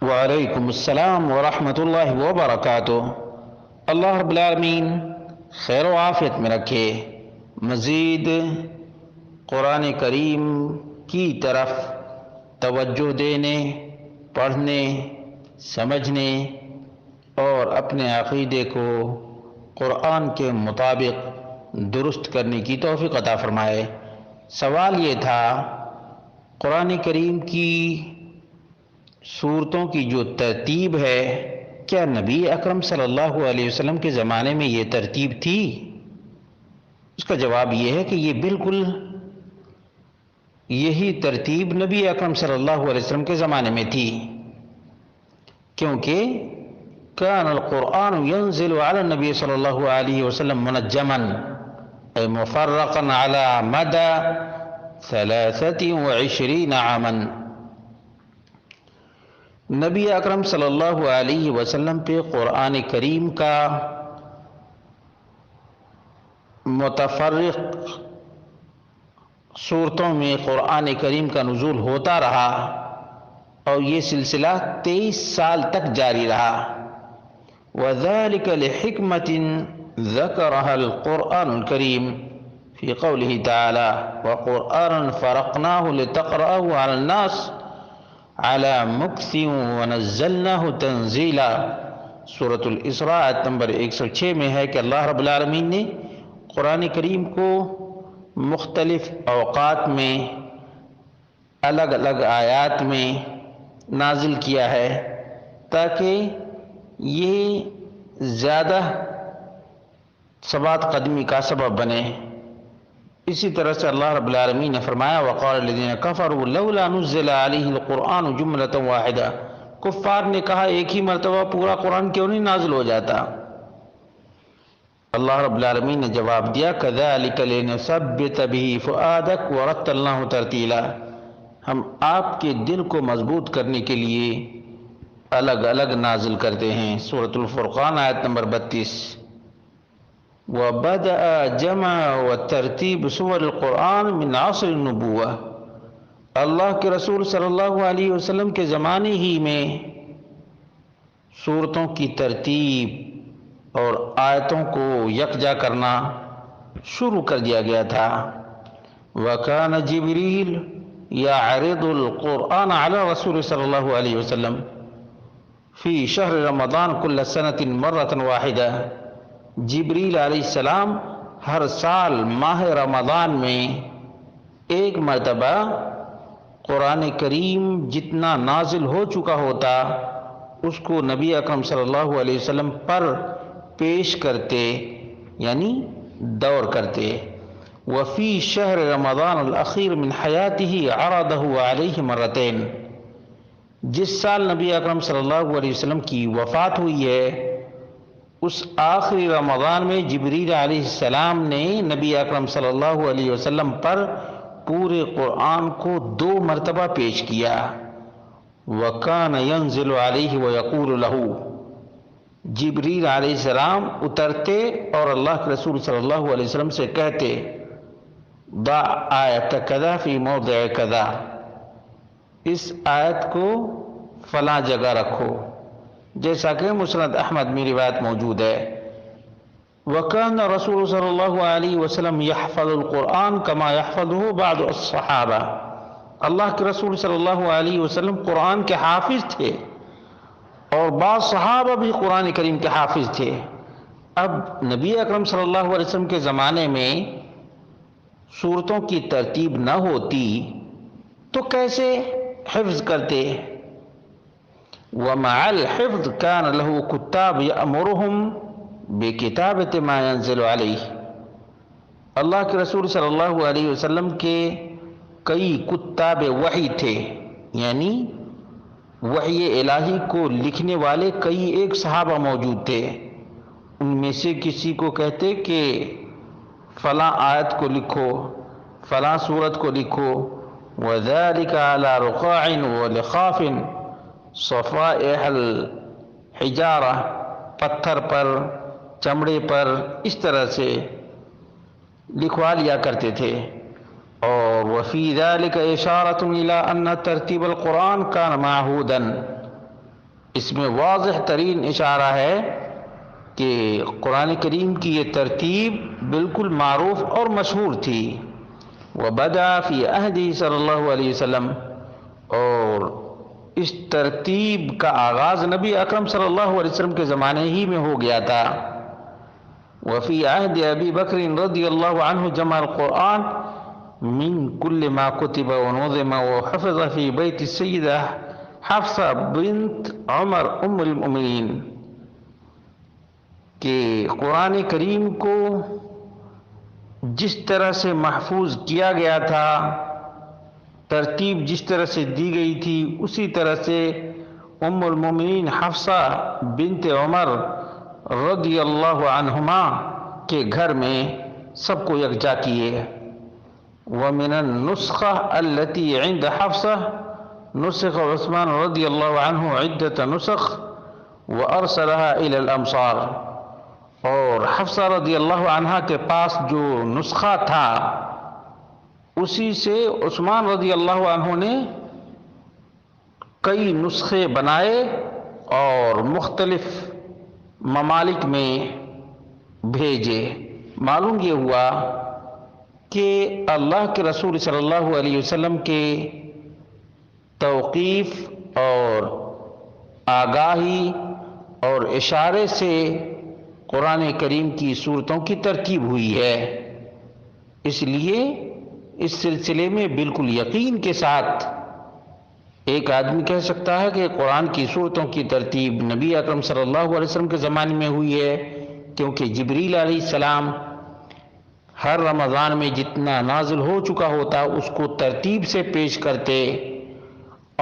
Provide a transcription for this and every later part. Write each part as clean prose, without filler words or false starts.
وعلیکم السلام ورحمۃ اللہ وبرکاتہ۔ اللہ رب العالمین خیر و عافیت میں رکھے۔ مزید قرآن کریم کی طرف توجہ دینے، پڑھنے، سمجھنے اور اپنے عقیدے کو قرآن کے مطابق درست کرنے کی توفیق عطا فرمائے۔ سوال یہ تھا، قرآن کریم کی سورتوں کی جو ترتیب ہے، کیا نبی اکرم صلی اللہ علیہ وسلم کے زمانے میں یہ ترتیب تھی؟ اس کا جواب یہ ہے کہ یہ بالکل یہی ترتیب نبی اکرم صلی اللہ علیہ وسلم کے زمانے میں تھی، کیونکہ کان القرآن ينزل على النبی صلی اللہ علیہ وسلم منجما اے مفرقا على مدى 23 عاما۔ نبی اکرم صلی اللہ علیہ وسلم پہ قرآن کریم کا متفرق صورتوں میں قرآن کریم کا نزول ہوتا رہا اور یہ سلسلہ 23 سال تک جاری رہا۔ وَذَلِكَ لِحِكْمَةٍ ذَكَرَهَا الْقُرْآنُ الْكَرِيمُ فِي قَوْلِهِ تَعَالَى وَقُرْآنًا فَرَقْنَاهُ لِتَقْرَأَهُ عَلَى النَّاسِ عَلَى مُكْثٍ وَنَزَّلْنَاهُ تَنزِيلًا۔ سورۃ الاسراء آیت نمبر 106 میں ہے کہ اللہ رب العالمین نے قرآن کریم کو مختلف اوقات میں الگ الگ آیات میں نازل کیا ہے تاکہ یہ زیادہ ثبات قدمی کا سبب بنے۔ اسی طرح سے اللہ رب العالمین نے فرمایا وقال الذین کفروا لولا نزل علیہ القرآن جملۃ واحدہ، کفار نے کہا ایک ہی مرتبہ پورا قرآن کیوں نہیں نازل ہو جاتا؟ اللہ رب العالمین نے جواب دیا کذالک لنثبت بہ فؤادک ورتلناہ ترتیلا، ہم آپ کے دل کو مضبوط کرنے کے لیے الگ الگ نازل کرتے ہیں۔ سورۃ الفرقان آیت نمبر 32۔ وَبَدَأَ جَمْعَ وَتَرْتِيبُ سُوَرِ الْقُرْآنِ مِنْ عَصْرِ النُّبُوَّةِ، اللہ کے رسول صلی اللہ علیہ وسلم کے زمانے ہی میں سورتوں کی ترتیب اور آیتوں کو یکجا کرنا شروع کر دیا گیا تھا۔ وَكَانَ جِبْرِيلُ يَعْرِضُ الْقُرْآنَ عَلَى الرَّسُولِ صلی اللہ علیہ وسلم فی شہر رمضان کل سنۃ مرۃ واحدہ، جبریل علیہ السلام ہر سال ماہ رمضان میں ایک مرتبہ قرآن کریم جتنا نازل ہو چکا ہوتا اس کو نبی اکرم صلی اللہ علیہ وسلم پر پیش کرتے، یعنی دور کرتے۔ وفی شہر رمضان الاخیر من حیاتہ عرضہ علیہ مرتین، جس سال نبی اکرم صلی اللہ علیہ وسلم کی وفات ہوئی ہے اس آخری رمضان میں جبریل علیہ السلام نے نبی اکرم صلی اللہ علیہ وسلم پر پورے قرآن کو 2 مرتبہ پیش کیا۔ وَكَانَ يَنزِلُ عَلَيْهِ وَيَقُولُ لَهُ، جبریل علیہ السلام اترتے اور اللہ کے رسول صلی اللہ علیہ وسلم سے کہتے ضع آیت کذا فی موضع کذا، اس آیت کو فلاں جگہ رکھو، جیسا کہ مسند احمد میں روایت موجود ہے۔ وَكَانَ رسول صلی اللہ علیہ وسلم يحفظ القرآن كما يحفظه بعض الصحابہ، اللہ کے رسول صلی اللہ علیہ وسلم قرآن کے حافظ تھے اور بعض صحابہ بھی قرآن کریم کے حافظ تھے۔ اب نبی اکرم صلی اللہ علیہ وسلم کے زمانے میں سورتوں کی ترتیب نہ ہوتی تو کیسے حفظ کرتے؟ وَمَعَ الْحِفْظِ كَانَ لَهُ كُتَّابٌ يَأْمُرُهُمْ بِكِتَابَةِ مَا يَنزِلُ عَلَيْهِ، اللہ کے رسول صلی اللہ علیہ وسلم کے کئی کتاب وحی تھے، یعنی وحی الہی کو لکھنے والے کئی ایک صحابہ موجود تھے۔ ان میں سے کسی کو کہتے کہ فلاں آیت کو لکھو، فلاں سورت کو لکھو۔ وَذَلِكَ عَلَى رُقَاعٍ وَلِخَافٍ صفائح الحجارہ، پتھر پر، چمڑے پر، اس طرح سے لکھوا لیا کرتے تھے۔ اور وفی ذلك اشارۃ الی ان ترتیب القرآن کان معہودا، اس میں واضح ترین اشارہ ہے کہ قرآن کریم کی یہ ترتیب بالکل معروف اور مشہور تھی. وبدا فی عہدہ صلی اللہ علیہ وسلم، اور اس ترتیب کا آغاز نبی اکرم صلی اللہ علیہ وسلم کے زمانے ہی میں ہو گیا تھا. وفی عہد ابی بکر رضی اللہ عنہ جمع القرآن من کل ما کتب ونظم وحفظ فی بیت السیدہ حفصہ بنت عمر ام المؤمنین، کہ قرآن کریم کو جس طرح سے محفوظ کیا گیا تھا، ترتیب جس طرح سے دی گئی تھی، اسی طرح سے ام المؤمنین حفصہ بنت عمر رضی اللہ عنہما کے گھر میں سب کو یکجا کیے. ومن النسخہ التي عند حفصہ نسخ عثمان رضی اللہ عنہ عدۃ نسخ وارسلها الى الامصار، اور حفصہ رضی اللہ عنہ کے پاس جو نسخہ تھا اسی سے عثمان رضی اللہ عنہ نے کئی نسخے بنائے اور مختلف ممالک میں بھیجے. معلوم یہ ہوا کہ اللہ کے رسول صلی اللہ علیہ وسلم کے توقیف اور آگاہی اور اشارے سے قرآن کریم کی صورتوں کی ترتیب ہوئی ہے. اس لیے اس سلسلے میں بالکل یقین کے ساتھ ایک آدمی کہہ سکتا ہے کہ قرآن کی صورتوں کی ترتیب نبی اکرم صلی اللہ علیہ وسلم کے زمانے میں ہوئی ہے، کیونکہ جبریل علیہ السلام ہر رمضان میں جتنا نازل ہو چکا ہوتا اس کو ترتیب سے پیش کرتے،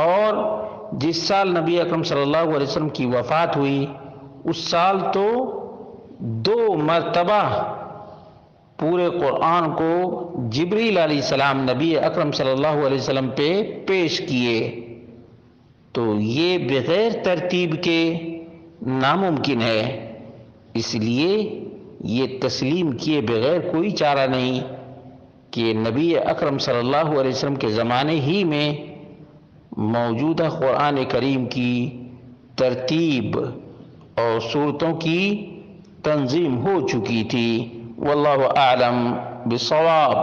اور جس سال نبی اکرم صلی اللہ علیہ وسلم کی وفات ہوئی اس سال تو 2 مرتبہ پورے قرآن کو جبریل علیہ السلام نبی اکرم صلی اللہ علیہ وسلم پہ پیش کیے. تو یہ بغیر ترتیب کے ناممکن ہے. اس لیے یہ تسلیم کیے بغیر کوئی چارہ نہیں کہ نبی اکرم صلی اللہ علیہ وسلم کے زمانے ہی میں موجودہ قرآن کریم کی ترتیب اور صورتوں کی تنظیم ہو چکی تھی. واللہ اعلم بالصواب.